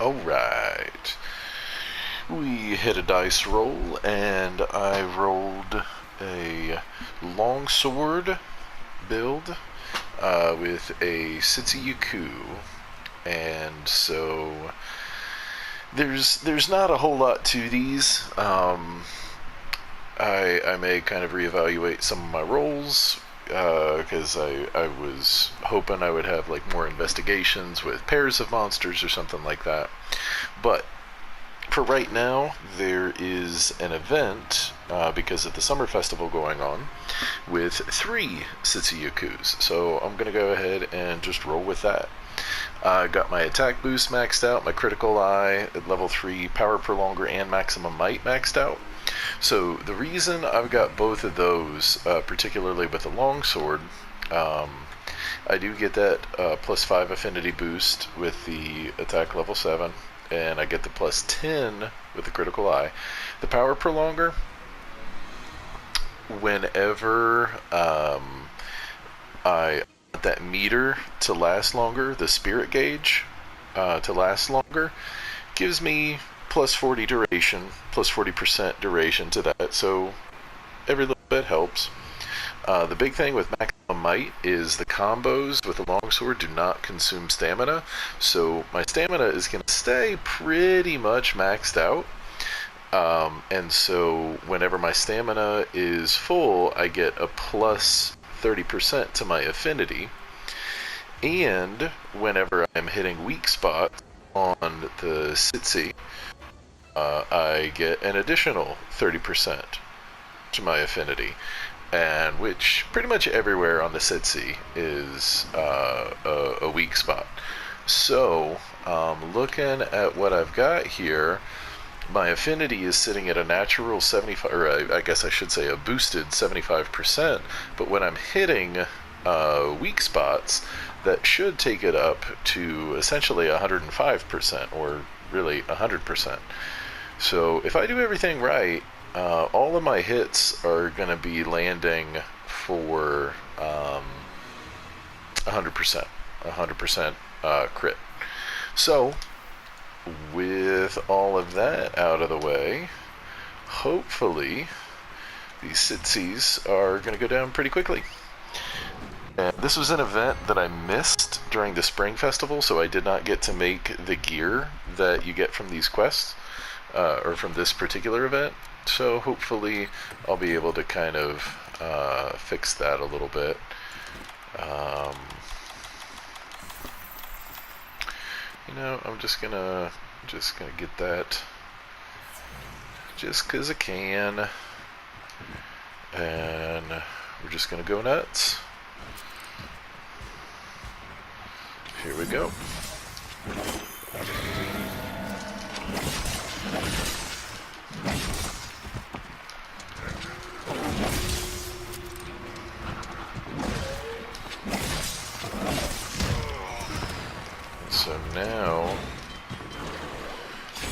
Alright. We hit a dice roll, and I rolled a longsword build with a Tzitzi LS. And so there's not a whole lot to these. I may kind of reevaluate some of my rolls, because I was hoping I would have like more investigations with pairs of monsters or something like that. But for right now, there is an event, because of the summer festival going on, with 3 Tzitzi LS. So I'm going to go ahead and just roll with that. I got my attack boost maxed out, my critical eye at level 3, power prolonger, and maximum might maxed out. So the reason I've got both of those, particularly with the longsword, I do get that plus 5 affinity boost with the attack level 7, and I get the plus 10 with the critical eye. The power prolonger, whenever I want that meter to last longer, the spirit gauge to last longer, gives me plus 40 duration, plus 40% duration to that, so every little bit helps. The big thing with maximum might is the combos with the longsword do not consume stamina, so my stamina is going to stay pretty much maxed out. And so whenever my stamina is full, I get a plus 30% to my affinity, and whenever I'm hitting weak spots on the Tzitzi, I get an additional 30% to my affinity, and which pretty much everywhere on the Tzitzi is a weak spot. So looking at what I've got here, my affinity is sitting at a natural 75, or I guess I should say a boosted 75%, but when I'm hitting weak spots, that should take it up to essentially 105%, or really 100%. So if I do everything right, all of my hits are going to be landing for 100% crit. So with all of that out of the way, hopefully these Tzitzis are going to go down pretty quickly. And this was an event that I missed during the Spring Festival, so I did not get to make the gear that you get from these quests, or from this particular event. So hopefully I'll be able to kind of fix that a little bit. You know, I'm just gonna get that just 'cause I can, and we're just gonna go nuts. Here we go. So now,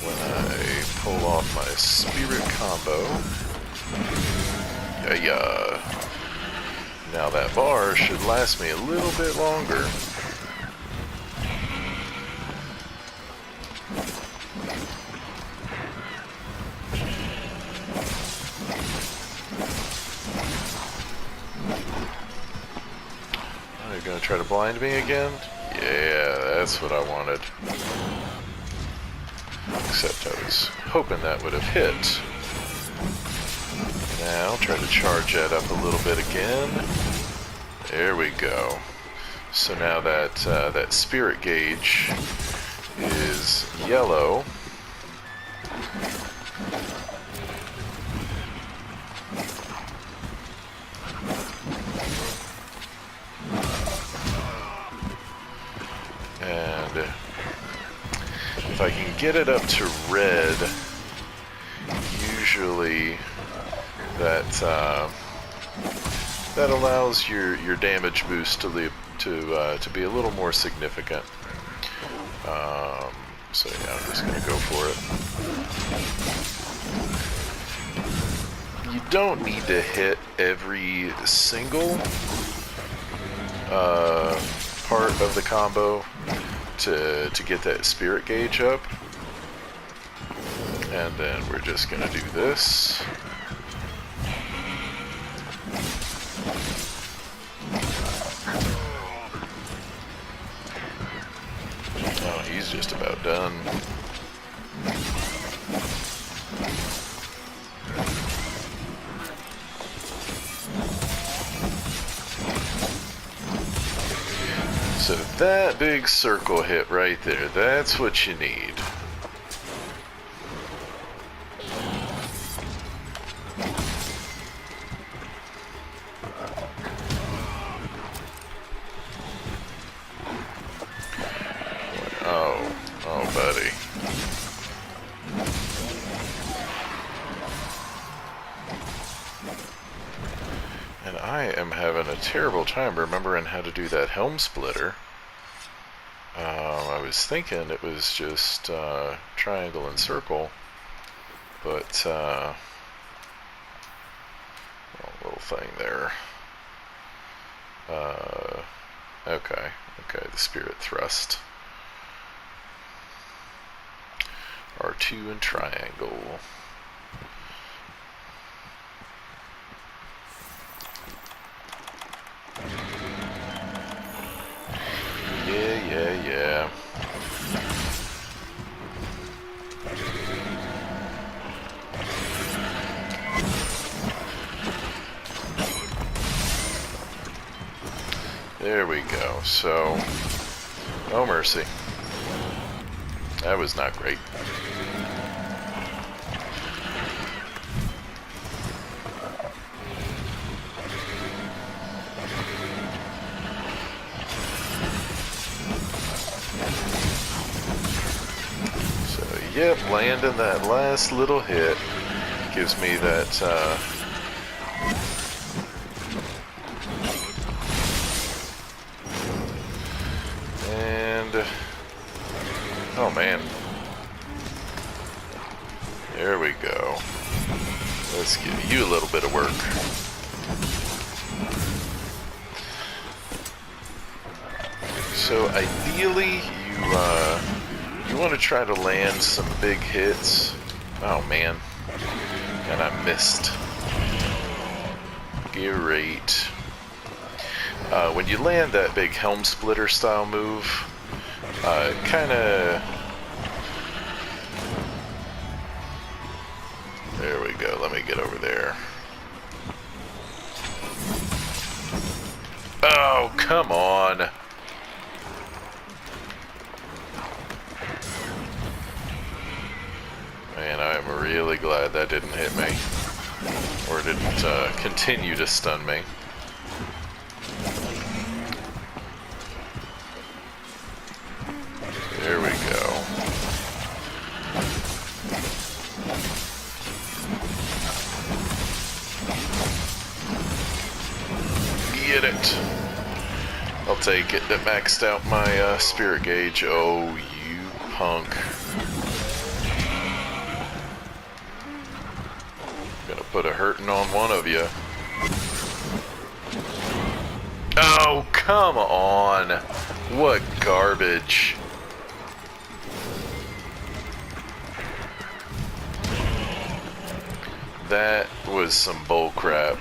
when I pull off my spirit combo, now that bar should last me a little bit longer. Are you gonna try to blind me again? Yeah, that's what I wanted. Except I was hoping that would have hit. Now, try to charge that up a little bit again. There we go. So now that that spirit gauge is yellow. And if I can get it up to red, usually that allows your damage boost to be a little more significant. So yeah, I'm just gonna go for it. You don't need to hit every single part of the combo, to get that spirit gauge up. And then we're just gonna do this. Oh, he's just about done. So that big circle hit right there, that's what you need. Oh, buddy. And I am having a terrible time remembering how to do that helm splitter. I was thinking it was just triangle and circle, but little thing there. Okay, the spirit thrust. R2 and triangle. Yeah. There we go. So, oh mercy. That was not great. Yep, landing that last little hit gives me that, and, oh man, there we go. Let's give you a little bit of work. So ideally, you want to try to land some big hits. Oh man, and I missed. Great. When you land that big helm splitter style move, kind of. There we go. Let me get over there. Oh, come on. Man, I am really glad that didn't hit me, or didn't continue to stun me. There we go. Get it. I'll take it. That maxed out my spirit gauge. Oh, you punk. Gonna put a hurting on one of you. Oh, come on. What garbage. That was some bull crap.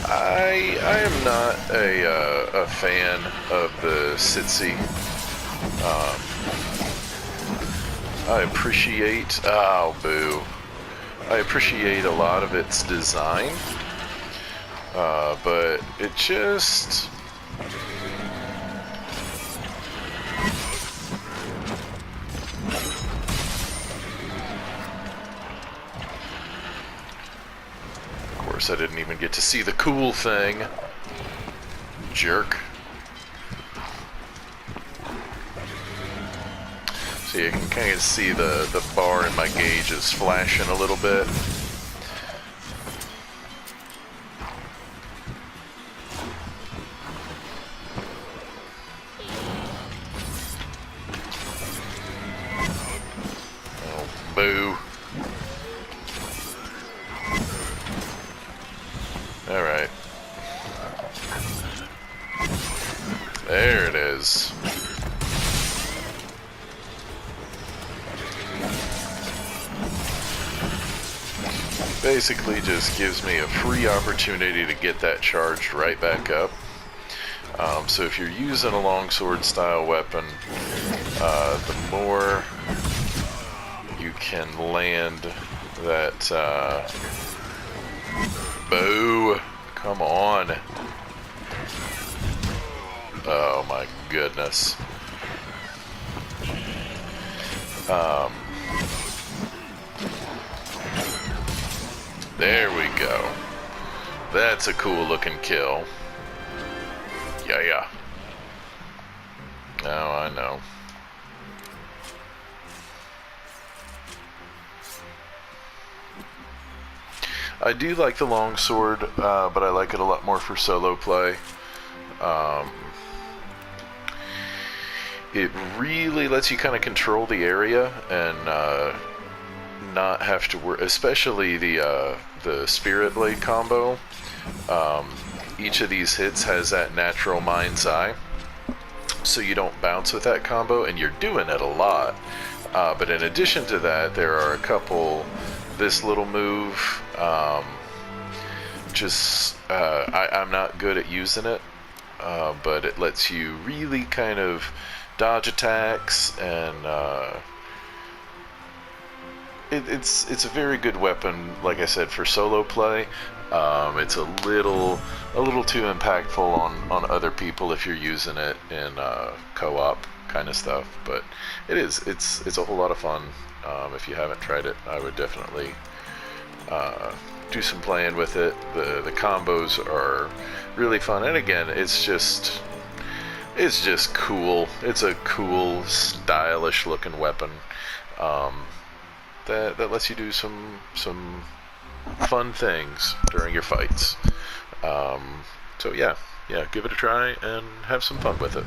I am not a fan of the Tzitzi. I appreciate, oh boo, I appreciate a lot of its design, but it just, of course I didn't even get to see the cool thing, jerk. So you can kind of see the bar in my gauge is flashing a little bit. Oh, boo. Alright. basically just gives me a free opportunity to get that charged right back up. So if you're using a longsword style weapon, the more you can land that bow. Come on. Oh my goodness. There we go. That's a cool looking kill. Yeah. Oh, I know. I do like the longsword, but I like it a lot more for solo play. It really lets you kind of control the area and not have to worry, especially the Spirit Blade combo. Each of these hits has that natural mind's eye, so you don't bounce with that combo, and you're doing it a lot. But in addition to that, there are a couple. This little move, I'm not good at using it, but it lets you really kind of dodge attacks, and it's a very good weapon, like I said, for solo play. It's a little too impactful on other people if you're using it in co-op kind of stuff, but it's a whole lot of fun. If you haven't tried it, I would definitely do some playing with it. The combos are really fun, and again, it's just cool. It's a cool, stylish looking weapon that lets you do some fun things during your fights. So yeah, give it a try and have some fun with it.